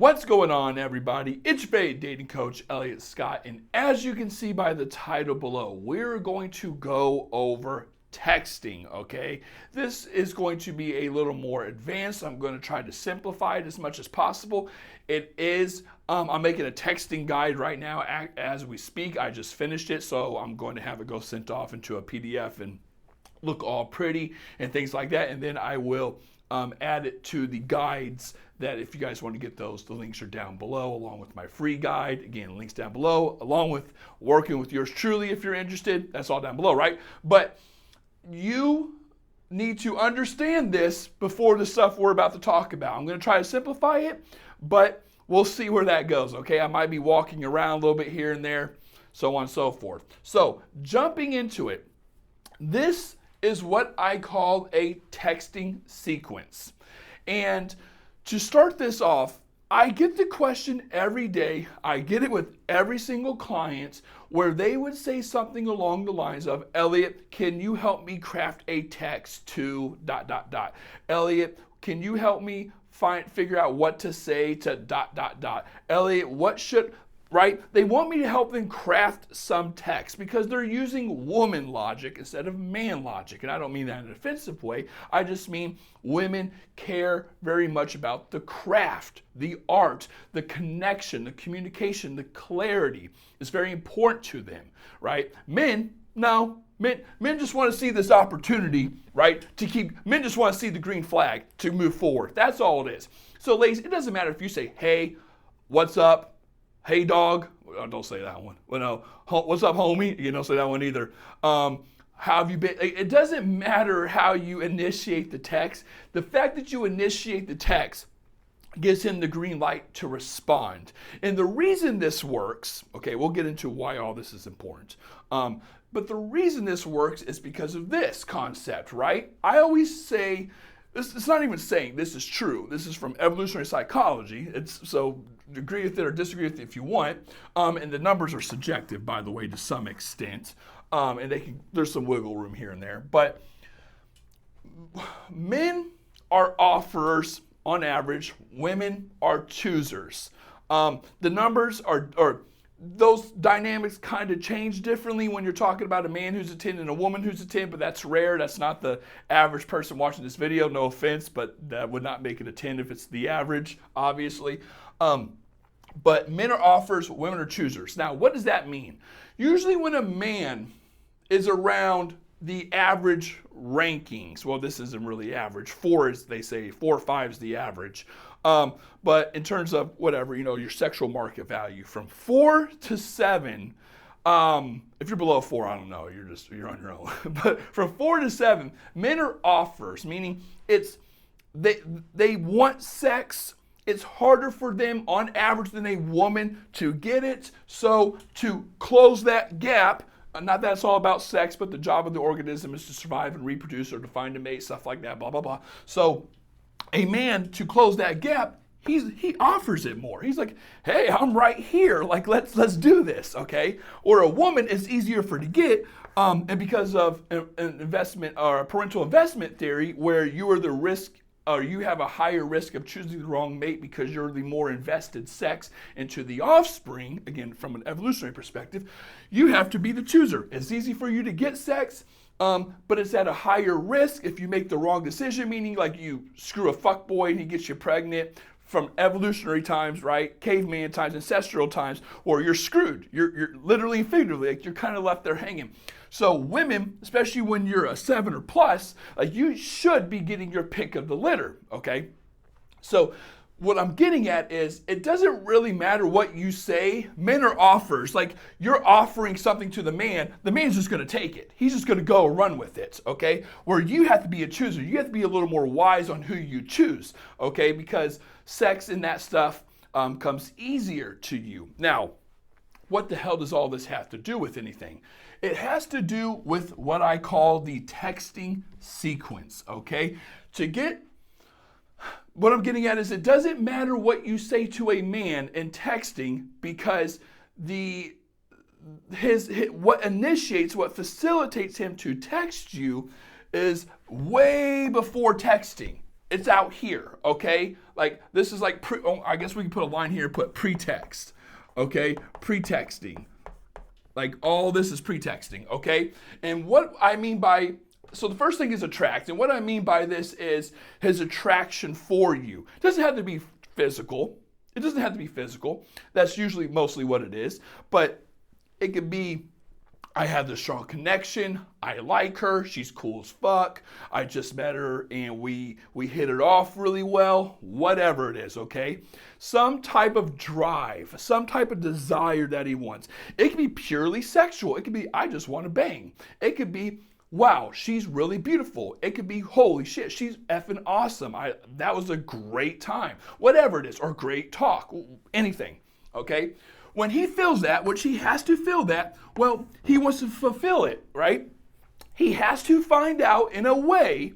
What's going on, everybody? It's your favorite dating coach, Elliot Scott, and as you can see by the title below, we're going to go over texting, okay? This is going to be a little more advanced. I'm going to try to simplify it as much as possible. It is, I'm making a texting guide right now as we speak. I just finished it, so I'm going to have it go sent off into a PDF and look all pretty and things like that, and then I will add it to the guides that if you guys want to get those, the links are down below along with my free guide. Again, links down below, along with working with yours truly if you're interested. That's all down below, right? But you need to understand this before the stuff we're about to talk about. I'm going to try to simplify it, but we'll see where that goes, okay? I might be walking around a little bit here and there, so on and so forth. So jumping into it, this is what I call a texting sequence. And to start this off, I get the question every day, I get it with every single client, where they would say something along the lines of, Elliot, can you help me craft a text to ... Elliot, can you help me figure out what to say to ... Elliot, what should... Right? They want me to help them craft some text because they're using woman logic instead of man logic. And I don't mean that in an offensive way. I just mean women care very much about the craft, the art, the connection, the communication, the clarity. It's very important to them, right? Men, no. Men just want to see this opportunity, right? Men just want to see the green flag to move forward. That's all it is. So ladies, it doesn't matter if you say, hey, what's up? Hey, dog. Oh, don't say that one. Well, no. What's up, homie? You don't say that one either. How have you been? It doesn't matter how you initiate the text. The fact that you initiate the text gives him the green light to respond. And the reason this works, okay, we'll get into why all this is important. But the reason this works is because of this concept, right? I always say, it's not even saying this is true. This is from evolutionary psychology. So agree with it or disagree with it if you want. And the numbers are subjective, by the way, to some extent. And there's some wiggle room here and there. But men are offerers on average. Women are choosers. The numbers are those dynamics kind of change differently when you're talking about a man who's a 10 and a woman who's a 10, but that's rare. That's not the average person watching this video. No offense, but that would not make it a 10 if it's the average, obviously. But men are offers, women are choosers. Now, what does that mean? Usually when a man is around the average rankings, well, this isn't really average. 4 is, they say, 4 or 5 is the average. But in terms of whatever, your sexual market value, from 4 to 7, if you're below 4, I don't know, you're on your own. But from 4 to 7, men are offers, meaning they want sex. It's harder for them on average than a woman to get it. So to close that gap, not that it's all about sex, but the job of the organism is to survive and reproduce or to find a mate, stuff like that, blah, blah, blah. So a man, to close that gap, he offers it more. He's like, hey, I'm right here. Like, let's do this, okay? Or a woman is easier for to get, and because of an investment or a parental investment theory where you are the risk, or you have a higher risk of choosing the wrong mate because you're the more invested sex into the offspring, again, from an evolutionary perspective, you have to be the chooser. It's easy for you to get sex, but it's at a higher risk if you make the wrong decision, meaning like you screw a fuckboy and he gets you pregnant from evolutionary times, right? Caveman times, ancestral times, or you're screwed. You're literally and figuratively, like you're kind of left there hanging. So women, especially when you're a 7 or plus, like you should be getting your pick of the litter, okay? So what I'm getting at is it doesn't really matter what you say. Men are offers. Like you're offering something to the man's just going to take it. He's just going to go run with it, okay? Where you have to be a chooser. You have to be a little more wise on who you choose, okay? Because sex and that stuff comes easier to you. Now, what the hell does all this have to do with anything? It has to do with what I call the texting sequence, okay? What I'm getting at is it doesn't matter what you say to a man in texting because what initiates, what facilitates him to text you is way before texting. it's out here, okay? Like this is like, I guess we can put a line here, put pretext, okay? Pretexting. Like all this is pretexting, okay? And what I mean by, so the first thing is attract. And what I mean by this is his attraction for you. It doesn't have to be physical. It doesn't have to be physical. That's usually mostly what it is. But it could be, I have this strong connection. I like her. She's cool as fuck. I just met her and we hit it off really well. Whatever it is, okay? Some type of drive, some type of desire that he wants. It could be purely sexual. It could be, I just want to bang. It could be, wow, she's really beautiful. It could be, holy shit, she's effing awesome. That was a great time. Whatever it is, or great talk, anything, okay? When he feels that, which he has to feel that, well, he wants to fulfill it, right? He has to find out in a way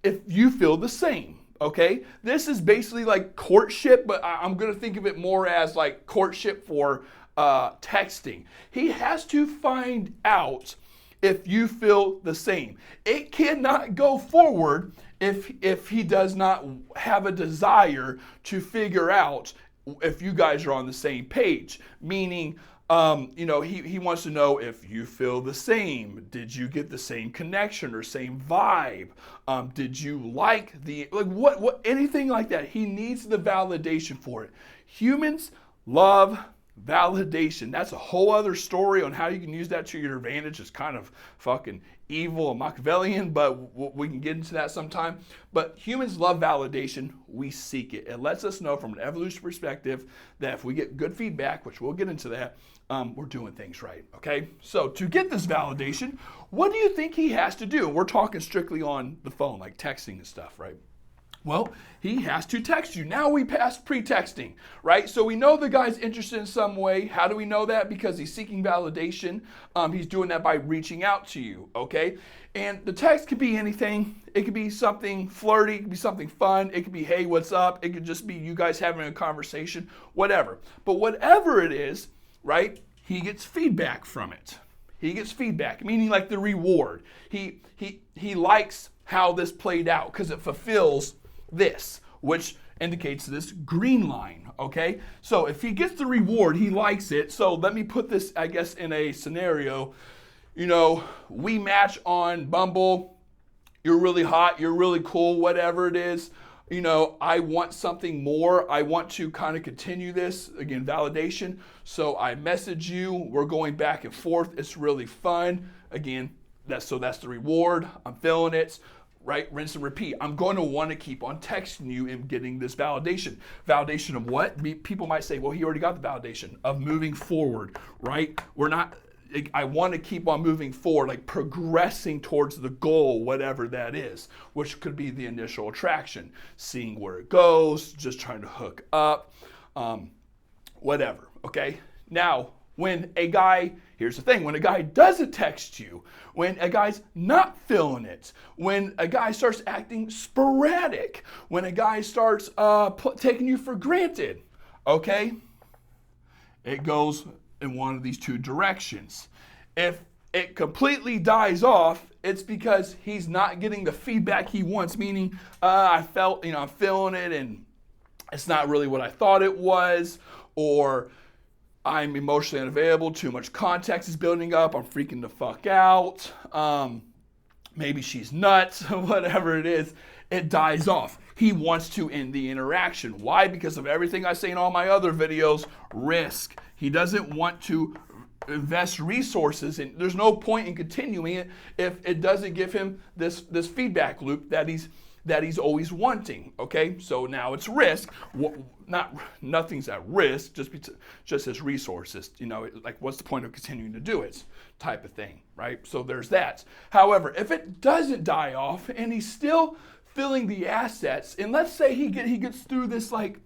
if you feel the same, okay? This is basically like courtship, but I'm going to think of it more as like courtship for texting. He has to find out if you feel the same. It cannot go forward if he does not have a desire to figure out if you guys are on the same page. Meaning, he wants to know if you feel the same. Did you get the same connection or same vibe? Did you like what anything like that? He needs the validation for it. Humans love validation. That's a whole other story on how you can use that to your advantage. It's kind of fucking evil and Machiavellian, but we can get into that sometime. But humans love validation. We seek it. It lets us know from an evolution perspective that if we get good feedback, which we'll get into that, we're doing things right, okay? So to get this validation, what do you think he has to do? We're talking strictly on the phone, like texting and stuff, right? Well, he has to text you. Now we pass pretexting, right? So we know the guy's interested in some way. How do we know that? Because he's seeking validation. He's doing that by reaching out to you, okay? And the text could be anything. It could be something flirty. It could be something fun. It could be, hey, what's up? It could just be you guys having a conversation, whatever. But whatever it is, right, he gets feedback from it. He gets feedback, meaning like the reward. He likes how this played out because it fulfills this, which indicates this green line, okay? So if he gets the reward, he likes it. So let me put this, I guess, in a scenario. We match on Bumble. You're really hot. You're really cool, whatever it is. I want something more. I want to kind of continue this. Again, validation. So I message you. We're going back and forth. It's really fun. Again, that's the reward. I'm feeling it. Right? Rinse and repeat. I'm going to want to keep on texting you and getting this validation. Validation of what? People might say, well, he already got the validation of moving forward, right? I want to keep on moving forward, like progressing towards the goal, whatever that is, which could be the initial attraction, seeing where it goes, just trying to hook up, whatever, okay? Now, when a guy doesn't text you, when a guy's not feeling it, when a guy starts acting sporadic, when a guy starts taking you for granted, okay? It goes in one of these two directions. If it completely dies off, it's because he's not getting the feedback he wants, meaning I'm feeling it and it's not really what I thought it was, or I'm emotionally unavailable, too much context is building up, I'm freaking the fuck out, maybe she's nuts, whatever it is, it dies off. He wants to end the interaction. Why? Because of everything I say in all my other videos, risk. He doesn't want to invest resources, and there's no point in continuing it if it doesn't give him this feedback loop that he's always wanting, okay? So now it's risk. Nothing's at risk, just as resources. Like what's the point of continuing to do it type of thing, right? So there's that. However, if it doesn't die off and he's still feeling the assets, and let's say he gets through this like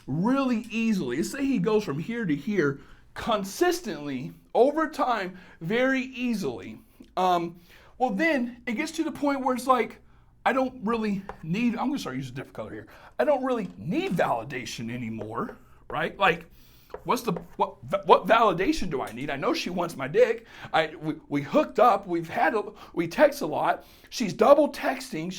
really easily. Let's say he goes from here to here consistently over time, very easily. Well, then it gets to the point where it's like, I don't really need, I'm going to start using a different color here. I don't really need validation anymore, right? Like, what validation do I need? I know she wants my dick. We hooked up. We text a lot. She's double texting.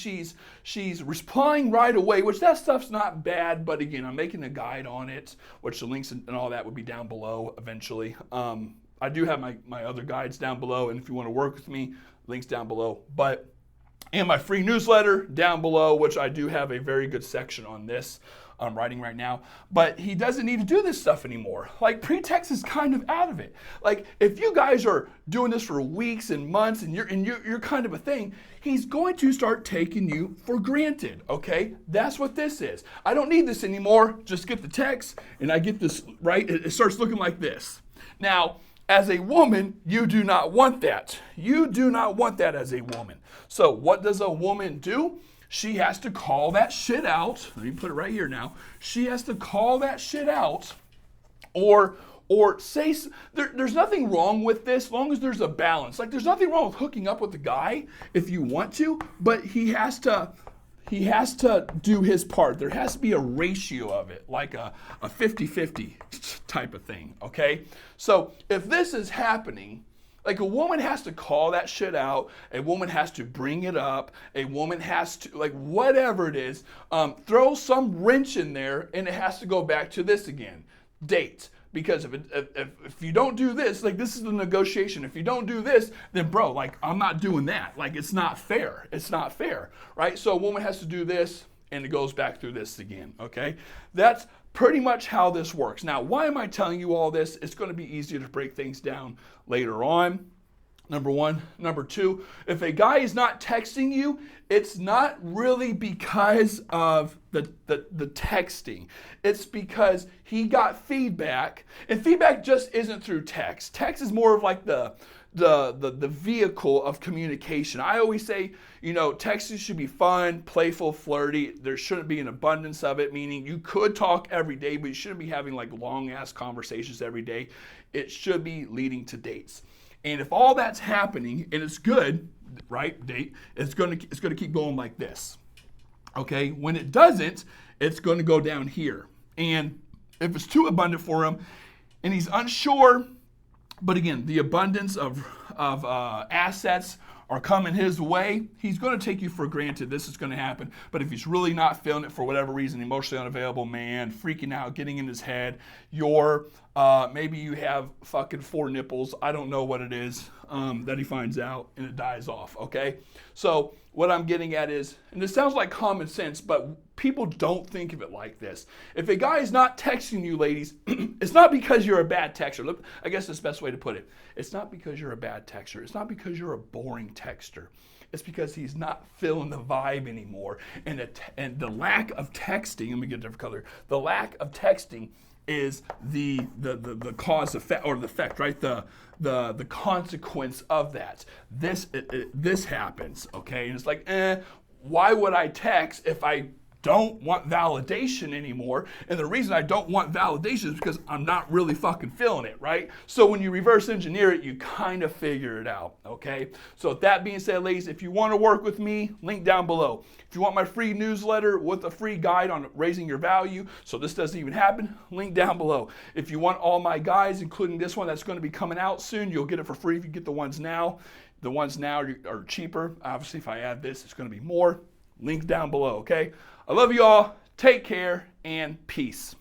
She's replying right away, which that stuff's not bad. But again, I'm making a guide on it, which the links and all that would be down below eventually. I do have my other guides down below, and if you want to work with me, links down below. And my free newsletter down below, which I do have a very good section on this. I'm writing right now, but he doesn't need to do this stuff anymore. Like, pretext is kind of out of it. Like, if you guys are doing this for weeks and months and you're kind of a thing, he's going to start taking you for granted, okay? That's what this is. I don't need this anymore. Just get the text and I get this, right? It starts looking like this. Now, as a woman, you do not want that. You do not want that as a woman. So what does a woman do? She has to call that shit out. Let me put it right here now. She has to call that shit out or say, there's nothing wrong with this as long as there's a balance. Like, there's nothing wrong with hooking up with the guy if you want to, but he has to do his part. There has to be a ratio of it, like a 50-50 type of thing, okay? So if this is happening, like, a woman has to call that shit out, a woman has to bring it up, a woman has to, like, whatever it is, throw some wrench in there, and it has to go back to this again, date. Because if you don't do this, like, this is the negotiation. If you don't do this, then bro, like, I'm not doing that. Like, it's not fair. It's not fair, right? So a woman has to do this, and it goes back through this again, okay? That's pretty much how this works. Now, why am I telling you all this? It's going to be easier to break things down later on. Number one. Number two, if a guy is not texting you, it's not really because of the texting. It's because he got feedback, and feedback just isn't through text. Text is more of like the vehicle of communication. I always say, texting should be fun, playful, flirty. There shouldn't be an abundance of it, meaning you could talk every day, but you shouldn't be having like long ass conversations every day. It should be leading to dates. And if all that's happening and it's good, right, date, it's going to keep going like this. Okay? When it doesn't, it's going to go down here. And if it's too abundant for him and he's unsure, but again, the abundance of assets are coming his way, he's going to take you for granted. This is going to happen. But if he's really not feeling it for whatever reason, emotionally unavailable, man, freaking out, getting in his head, maybe you have fucking 4 nipples, I don't know what it is, that he finds out and it dies off, okay? So what I'm getting at is, and this sounds like common sense, but people don't think of it like this. If a guy is not texting you, ladies, it's not because you're a bad texter. Look, I guess that's the best way to put it. It's not because you're a bad texter. It's not because you're a boring texter. It's because he's not feeling the vibe anymore. And the lack of texting, let me get a different color. The lack of texting is the cause effect, or the effect, right? The consequence of that. This happens, okay? And it's like, why would I text if I don't want validation anymore? And the reason I don't want validation is because I'm not really fucking feeling it, right? So when you reverse engineer it, you kind of figure it out, okay? So with that being said, ladies, if you want to work with me, link down below. If you want my free newsletter with a free guide on raising your value, so this doesn't even happen, link down below. If you want all my guides, including this one that's going to be coming out soon, you'll get it for free if you get the ones now. The ones now are cheaper. Obviously, if I add this, it's going to be more. Link down below, okay? I love you all. Take care and peace.